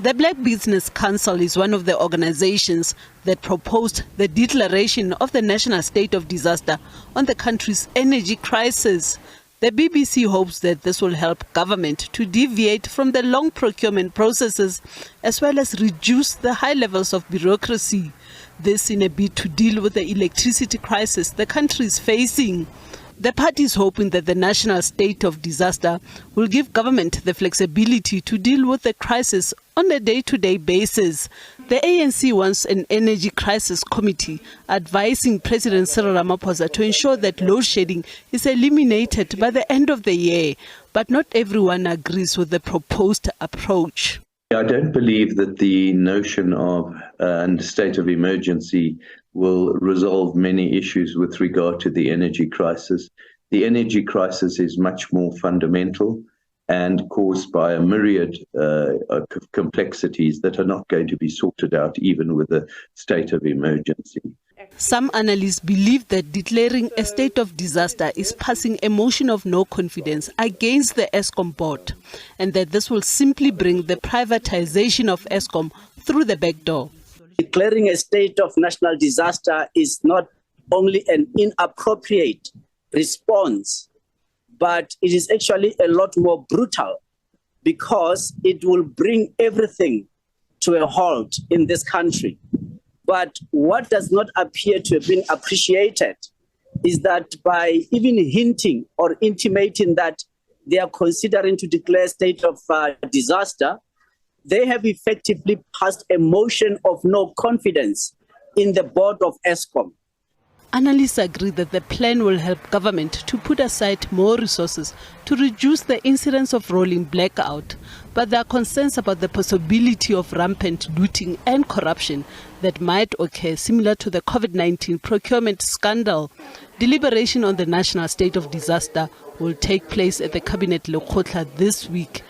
The Black Business Council is one of the organizations that proposed the declaration of the national state of disaster on the country's energy crisis. The BBC hopes that this will help government to deviate from the long procurement processes as well as reduce the high levels of bureaucracy. This in a bid to deal with the electricity crisis the country is facing. The party is hoping that the national state of disaster will give government the flexibility to deal with the crisis on a day-to-day basis. The ANC wants an energy crisis committee advising President Cyril Ramaphosa to ensure that load shedding is eliminated by the end of the year, but not everyone agrees with the proposed approach. I don't believe that the notion of a state of emergency will resolve many issues with regard to the energy crisis. The energy crisis is much more fundamental and caused by a myriad of complexities that are not going to be sorted out even with a state of emergency. Some analysts believe that declaring a state of disaster is passing a motion of no confidence against the Eskom board, and that this will simply bring the privatization of Eskom through the back door. Declaring a state of national disaster is not only an inappropriate response, but it is actually a lot more brutal because it will bring everything to a halt in this country. But what does not appear to have been appreciated is that by even hinting or intimating that they are considering to declare a state of disaster, they have effectively passed a motion of no confidence in the board of Eskom. Analysts agree that the plan will help government to put aside more resources to reduce the incidence of rolling blackout, but there are concerns about the possibility of rampant looting and corruption that might occur similar to the COVID-19 procurement scandal. Deliberation on the national state of disaster will take place at the Cabinet Lekgotla this week.